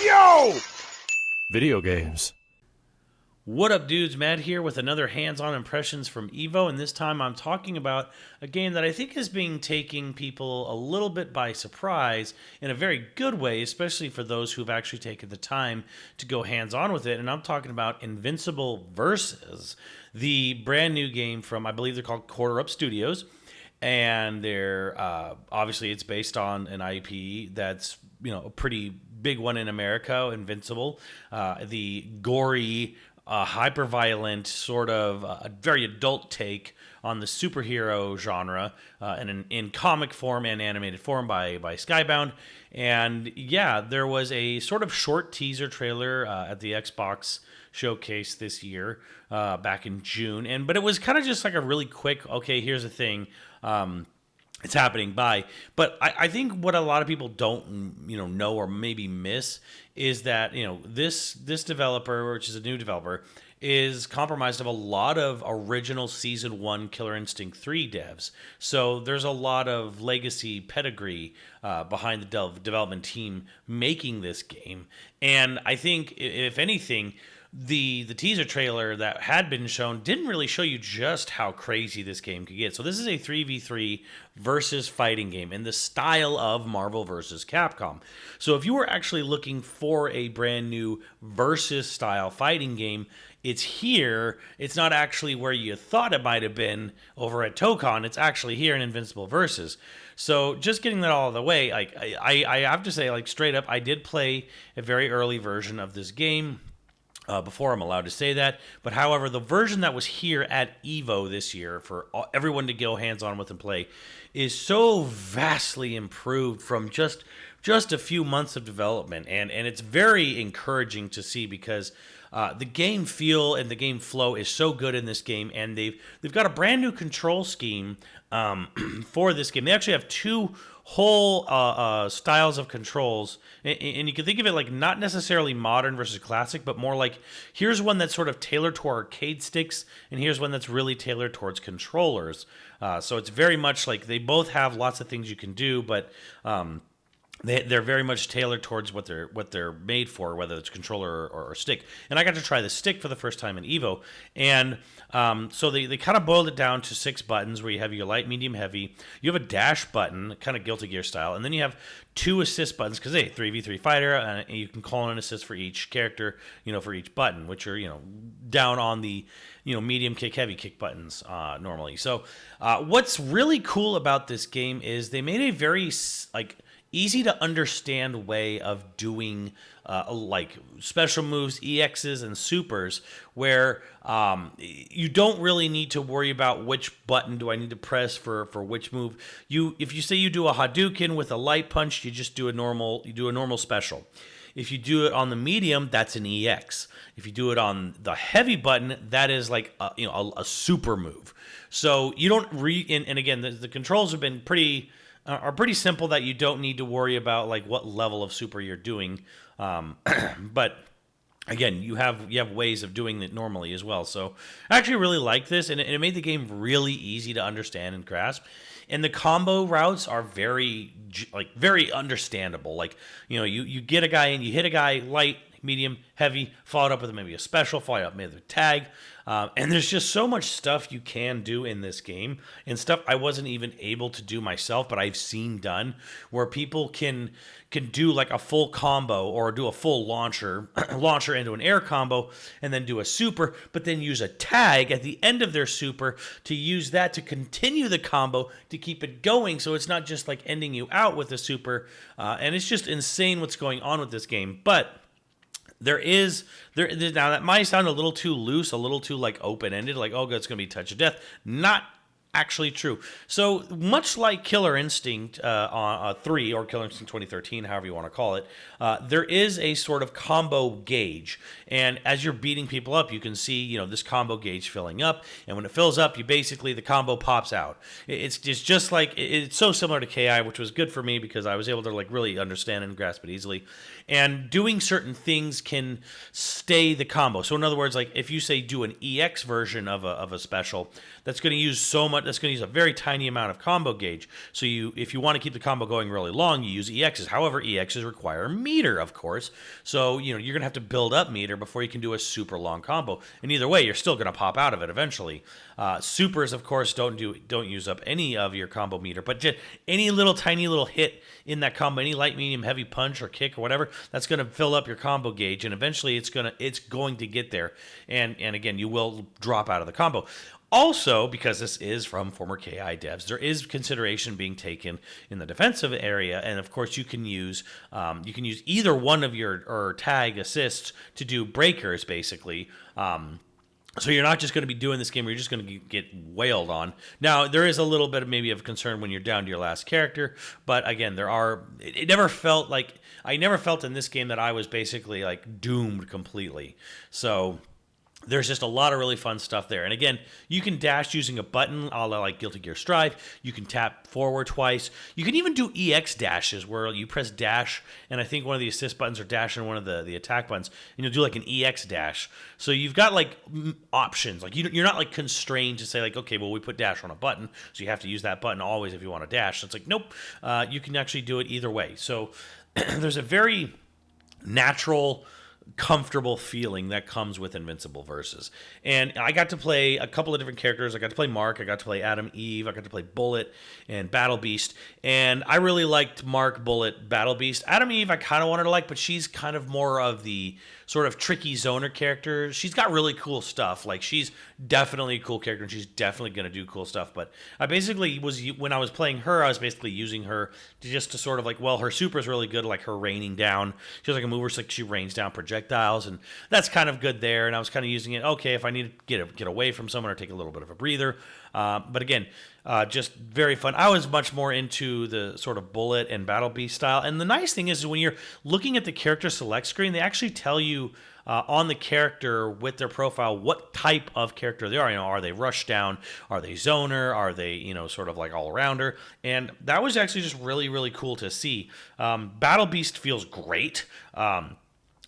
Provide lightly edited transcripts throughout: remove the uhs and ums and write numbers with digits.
Yo! Video games. What up, dudes? Matt here with another hands-on impressions from Evo, and this time I'm talking about a game that I think is being taking people a little bit by surprise in a very good way, especially for those who've actually taken the time to go hands-on with it, and I'm talking about Invincible Versus, the brand new game from, I believe they're called Quarter Up Studios, and they're obviously it's based on an IP that's a pretty big one in America, Invincible, the gory, hyper-violent, sort of a very adult take on the superhero genre in comic form and animated form by Skybound. And yeah, there was a sort of short teaser trailer at the Xbox showcase this year back in June. But it was kind of just like a really quick, okay, here's the thing. It's happening by. But I think what a lot of people don't know or maybe miss is that this developer, which is a new developer, is comprised of a lot of original Season 1 Killer Instinct 3 devs. So there's a lot of legacy pedigree behind the development team making this game. And I think, if anything, the teaser trailer that had been shown didn't really show you just how crazy this game could get. So this is a 3v3 versus fighting game in the style of Marvel versus Capcom. So if you were actually looking for a brand new versus style fighting game, it's here. It's not actually where you thought it might have been over at Tokon. It's actually here in Invincible Versus. So just getting that all out of the way, I have to say, straight up, I did play a very early version of this game before I'm allowed to say that. But however, the version that was here at Evo this year for everyone to go hands-on with and play is so vastly improved from just a few months of development. And it's very encouraging to see because the game feel and the game flow is so good in this game. And they've got a brand new control scheme for this game. They actually have two whole styles of controls, and you can think of it like not necessarily modern versus classic, but more like here's one that's sort of tailored to arcade sticks, and here's one that's really tailored towards controllers. So it's very much like they both have lots of things you can do, but they're very much tailored towards what they're made for, whether it's controller or stick. And I got to try the stick for the first time in Evo, and so they kind of boiled it down to 6 buttons where you have your light, medium, heavy. You have a dash button, kind of Guilty Gear style, and then you have 2 assist buttons because 3v3 fighter, and you can call in an assist for each character, for each button, which are down on the medium kick, heavy kick buttons normally. So what's really cool about this game is they made a very easy to understand way of doing special moves, EXs, and supers, where you don't really need to worry about which button do I need to press for which move. If you say you do a Hadouken with a light punch, you just do a normal special. If you do it on the medium, that's an EX. If you do it on the heavy button, that is like a super move. So you don't and again, the controls have been pretty simple, that you don't need to worry about what level of super you're doing. But again, you have ways of doing it normally as well. So I actually really like this, and it made the game really easy to understand and grasp. And the combo routes are very understandable. You get a guy and you hit a guy light, medium, heavy, followed up with maybe a special, followed up maybe with a tag. And there's just so much stuff you can do in this game, and stuff I wasn't even able to do myself, but I've seen done, where people can do like a full combo or do a full launcher into an air combo, and then do a super, but then use a tag at the end of their super to use that to continue the combo to keep it going, so it's not just ending you out with a super. And it's just insane what's going on with this game. But there now that might sound a little too loose, a little too open-ended, oh, it's going to be touch of death. Not actually true. So much like Killer Instinct 3 or Killer Instinct 2013, however you want to call it, there is a sort of combo gauge. And as you're beating people up, you can see, this combo gauge filling up. And when it fills up, the combo pops out. It's just it's so similar to KI, which was good for me because I was able to really understand and grasp it easily. And doing certain things can stay the combo. So in other words, if you say do an EX version of a special, that's going to use so much that's going to use a very tiny amount of combo gauge. So if you want to keep the combo going really long, you use EXs. However, EXs require meter, of course. So, you're going to have to build up meter before you can do a super long combo. And either way, you're still going to pop out of it eventually. Supers, of course, don't use up any of your combo meter, but just any tiny little hit in that combo, any light, medium, heavy punch or kick or whatever, that's going to fill up your combo gauge, and eventually it's going to get there. And again, you will drop out of the combo. Also, because this is from former KI devs, there is consideration being taken in the defensive area, and of course you can use either one of your tag assists to do breakers, basically. So you're not just going to be doing this game where you're just going to get wailed on. Now, there is a little bit of maybe of concern when you're down to your last character, but again, I never felt in this game that I was basically like doomed completely. So there's just a lot of really fun stuff there. And again, you can dash using a button, a la like Guilty Gear Strive. You can tap forward twice. You can even do EX dashes where you press dash, and I think one of the assist buttons are dash and one of the attack buttons, and you'll do like an EX dash. So you've got like options. Like you're not like constrained to say like, okay, well, we put dash on a button, so you have to use that button always if you want to dash. So it's like, nope, you can actually do it either way. So there's a very natural, comfortable feeling that comes with Invincible Versus. And I got to play a couple of different characters. I got to play Mark, I got to play Adam Eve, I got to play Bullet and Battle Beast, and I really liked Mark, Bullet, Battle Beast. Adam Eve I kind of wanted to like, but she's kind of more of the sort of tricky zoner character. She's got really cool stuff. Like, she's definitely a cool character, and she's definitely going to do cool stuff. But I basically when I was playing her, I was basically using her to sort of like, well, her super is really good, like her raining down. She has like a move where she rains down projectiles, and that's kind of good there. And I was kind of using it, okay, if I need to get away from someone or take a little bit of a breather. But again, just very fun. I was much more into the sort of Bullet and Battle Beast style. And the nice thing is when you're looking at the character select screen, they actually tell you on the character with their profile what type of character they are. Are they rush down? Are they zoner? Are they, sort of like all-arounder? And that was actually just really, really cool to see. Battle Beast feels great.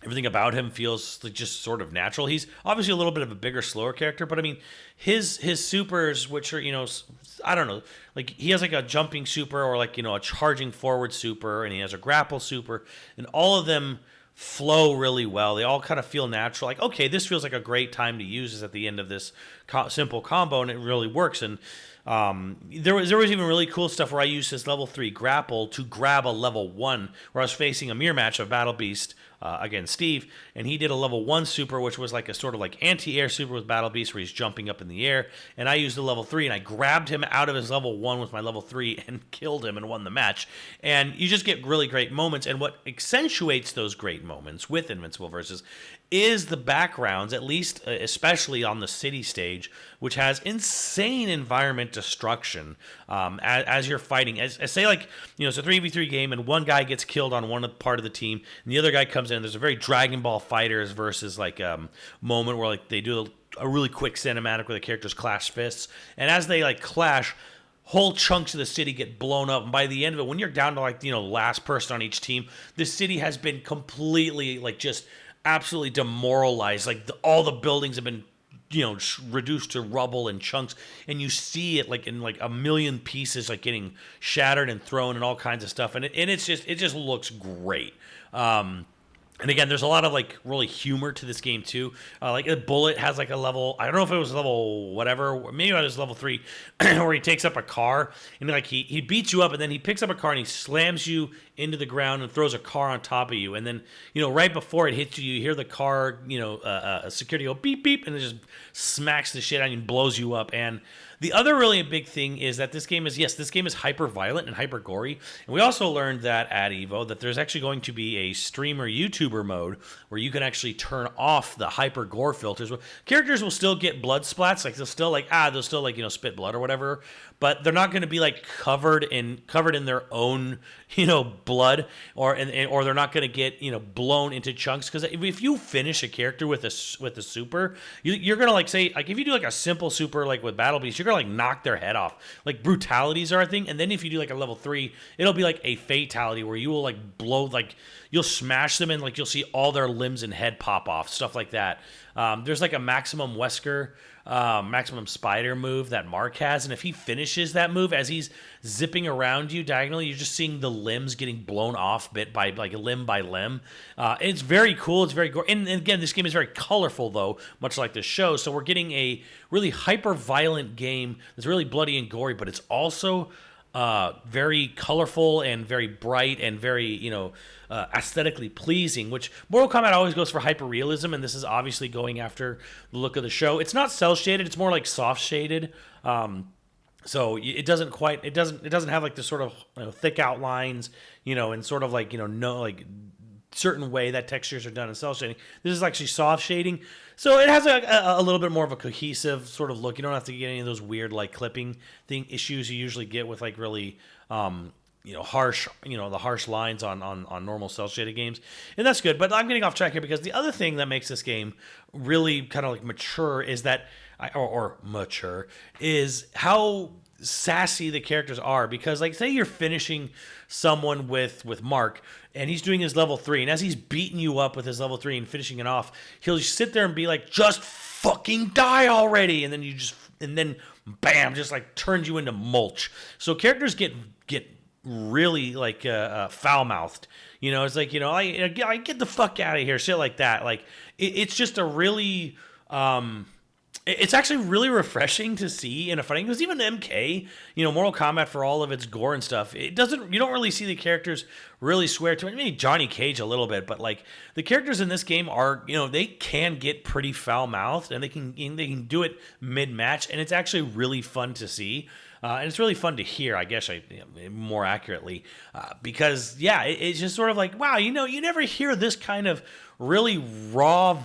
Everything about him feels like just sort of natural. He's obviously a little bit of a bigger, slower character, but I mean, his supers, which are, I don't know, like he has like a jumping super or like, a charging forward super, and he has a grapple super, and all of them flow really well. They all kind of feel natural. Like, okay, this feels like a great time to use this at the end of this simple combo, and it really works. And there was even really cool stuff where I used his level 3 grapple to grab a level 1, where I was facing a mirror match of Battle Beast against Steve, and he did a level 1 super, which was like a sort of like anti-air super with Battle Beast, where he's jumping up in the air, and I used the level 3, and I grabbed him out of his level 1 with my level 3 and killed him and won the match. And you just get really great moments, and what accentuates those great moments with Invincible Versus is the backgrounds, at least especially on the city stage, which has insane environment destruction as you're fighting. As say, like, it's a 3v3 game, and one guy gets killed on one part of the team, and the other guy comes in. There's a very Dragon Ball Fighters versus like moment where like they do a really quick cinematic where the characters clash fists, and as they like clash, whole chunks of the city get blown up, and by the end of it, when you're down to like last person on each team, the city has been completely like just absolutely demoralized. Like all the buildings have been reduced to rubble and chunks, and you see it like in like a million pieces, like getting shattered and thrown and all kinds of stuff, and it just looks great. And again, there's a lot of like really humor to this game too. Like a Bullet has like a level, I don't know if it was level whatever, maybe it was level 3, where he takes up a car and like he beats you up, and then he picks up a car and he slams you into the ground and throws a car on top of you. And then, right before it hits you, you hear the car, security go beep, beep, and it just smacks the shit out of you and blows you up. And the other really big thing is that this game is hyper violent and hyper gory. And we also learned that at EVO that there's actually going to be a streamer YouTuber mode where you can actually turn off the hyper gore filters. Characters will still get blood splats, like they'll still spit blood or whatever, but they're not going to be like covered in their own blood, or they're not going to get blown into chunks. Because if you finish a character with a super, you're gonna like say, like if you do like a simple super like with Battle Beast, you're gonna like knock their head off. Like brutalities are a thing, and then if you do like a level 3, it'll be like a fatality where you will like blow, like you'll smash them and like you'll see all their limbs and head pop off, stuff like that. There's like a maximum Wesker maximum spider move that Mark has, and if he finishes that move as he's zipping around you diagonally, you're just seeing the limbs getting blown off bit by like limb by limb. It's very cool. It's very and again, this game is very colorful though, much like the show. So we're getting a really hyper violent game that's really bloody and gory, but it's also very colorful and very bright and very, aesthetically pleasing, which Mortal Kombat always goes for hyper realism, and this is obviously going after the look of the show. It's not cel shaded; it's more like soft shaded. So it doesn't have like this sort of thick outlines, and sort of like no like certain way that textures are done in cel shading. This is actually soft shading, so it has a little bit more of a cohesive sort of look. You don't have to get any of those weird like clipping issues you usually get with like really harsh the harsh lines on normal cel shaded games, and that's good. But I'm getting off track here because the other thing that makes this game really kind of like mature is that mature is how sassy the characters are. Because like say you're finishing someone with Mark and he's doing his level 3, and as he's beating you up with his level 3 and finishing it off, he'll sit there and be like, just fucking die already, and then bam, just like turns you into mulch. So characters get really like foul mouthed. It's like I get the fuck out of here, shit like that. Like it's just a really it's actually really refreshing to see in a fighting, because even MK, Mortal Kombat, for all of its gore and stuff, you don't really see the characters really swear to it. Maybe Johnny Cage a little bit, but like the characters in this game are, they can get pretty foul mouthed, and they can do it mid match, and it's actually really fun to see. And it's really fun to hear, I guess, more accurately, because it's just sort of like, wow, you never hear this kind of really raw,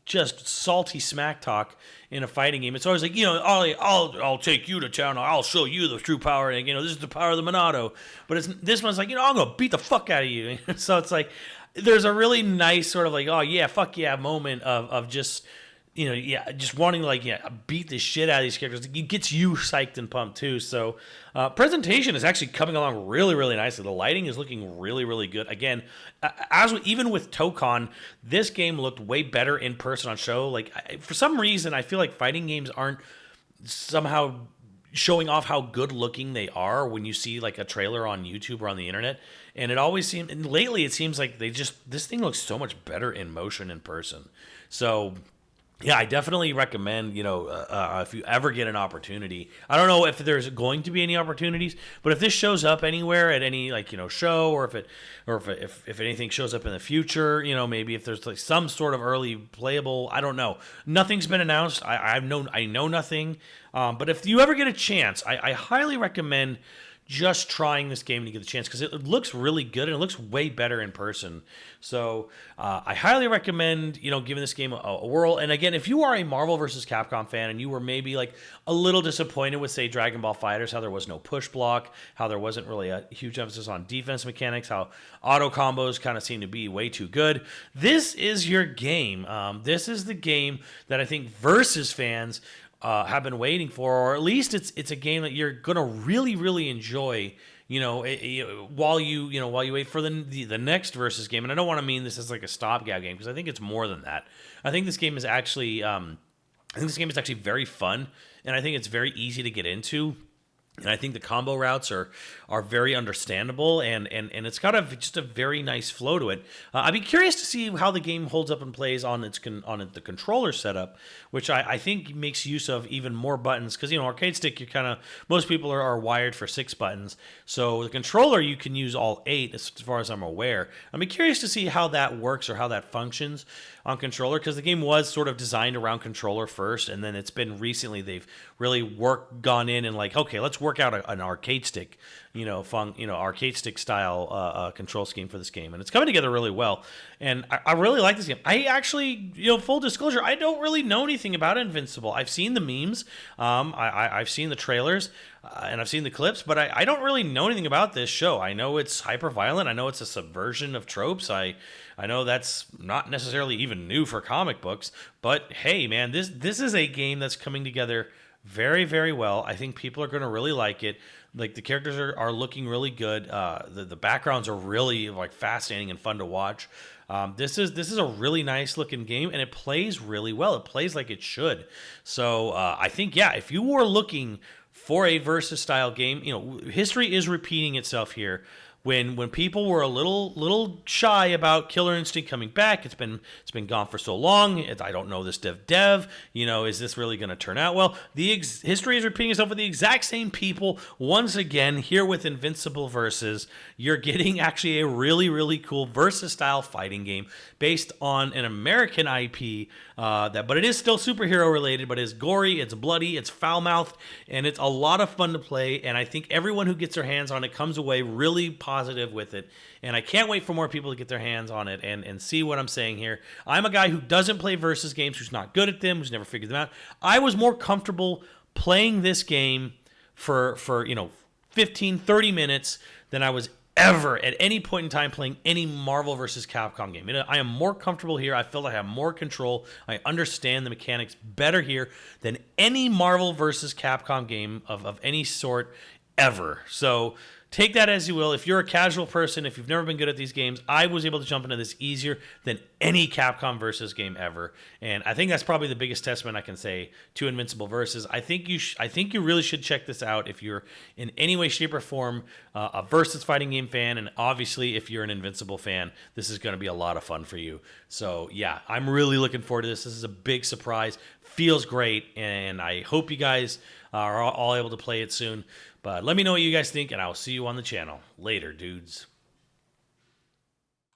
just salty smack talk in a fighting game. It's always like, I'll take you to town. I'll show you the true power. And, this is the power of the Monado. But this one's like, I'm going to beat the fuck out of you. So it's like, there's a really nice sort of like, oh yeah, fuck yeah moment of just, just wanting to like, beat the shit out of these characters. It gets you psyched and pumped too. So presentation is actually coming along really, really nicely. The lighting is looking really, really good. Again, even with Tokon, this game looked way better in person on show. Like for some reason, I feel like fighting games aren't somehow showing off how good looking they are when you see like a trailer on YouTube or on the internet. And it always seems, and lately it seems like this thing looks so much better in motion in person. So yeah, I definitely recommend, if you ever get an opportunity. I don't know if there's going to be any opportunities, but if this shows up anywhere at any show, or if anything shows up in the future, maybe if there's like some sort of early playable, I don't know. Nothing's been announced. I know nothing. But if you ever get a chance, I highly recommend just trying this game to get a chance, because it looks really good and it looks way better in person. So I highly recommend giving this game a whirl. And again, if you are a Marvel vs. Capcom fan and you were maybe like a little disappointed with, say, Dragon Ball FighterZ, how there was no push block, how there wasn't really a huge emphasis on defense mechanics, how auto combos kind of seem to be way too good, this is your game. This is the game that I think Versus fans have been waiting for, or at least it's a game that you're gonna really, really enjoy. While you wait for the next Versus game. And I don't want to mean this as like a stopgap game, because I think it's more than that. I think this game is actually very fun, and I think it's very easy to get into. And I think the combo routes are very understandable, and it's got just a very nice flow to it. I'd be curious to see how the game holds up and plays on the controller setup, which I think makes use of even more buttons, because arcade stick, most people are wired for 6 buttons. So the controller, you can use all 8 as far as I'm aware. I'd be curious to see how that works or how that functions on controller, because the game was sort of designed around controller first, and then it's been recently they've really gone in and like, okay, let's work out an arcade stick, arcade stick style control scheme for this game, and it's coming together really well. And I really like this game. I actually, full disclosure, I don't really know anything about Invincible. I've seen the memes, I've seen the trailers, and I've seen the clips, but I don't really know anything about this show. I know it's hyper violent. I know it's a subversion of tropes. I know that's not necessarily even new for comic books, but hey, man, this is a game that's coming together very, very well. I think people are going to really like it. Like the characters are looking really good. The backgrounds are really like fascinating and fun to watch. This is a really nice looking game, and it plays really well. It plays like it should. So I think, yeah, if you were looking for a versus style game, history is repeating itself here. When people were a little shy about Killer Instinct coming back, it's been gone for so long. I don't know this dev. Is this really going to turn out well? History is repeating itself with the exact same people once again here with Invincible Versus. You're getting actually a really cool versus style fighting game based on an American IP but it is still superhero related, but it's gory, it's bloody, it's foul mouthed, and it's a lot of fun to play. And I think everyone who gets their hands on it comes away really positive with it. And I can't wait for more people to get their hands on it and see what I'm saying here. I'm a guy who doesn't play versus games, who's not good at them, who's never figured them out. I was more comfortable playing this game for 15, 30 minutes than I was ever at any point in time playing any Marvel versus Capcom game. I am more comfortable here. I feel like I have more control. I understand the mechanics better here than any Marvel versus Capcom game of any sort ever. So take that as you will. If you're a casual person, if you've never been good at these games, I was able to jump into this easier than any Capcom versus game ever. And I think that's probably the biggest testament I can say to Invincible Versus. I think you really should check this out if you're in any way, shape, or form a versus fighting game fan. And obviously, if you're an Invincible fan, this is going to be a lot of fun for you. So yeah, I'm really looking forward to this. This is a big surprise. Feels great. And I hope you guys are all able to play it soon. But let me know what you guys think, and I'll see you on the channel. Later, dudes.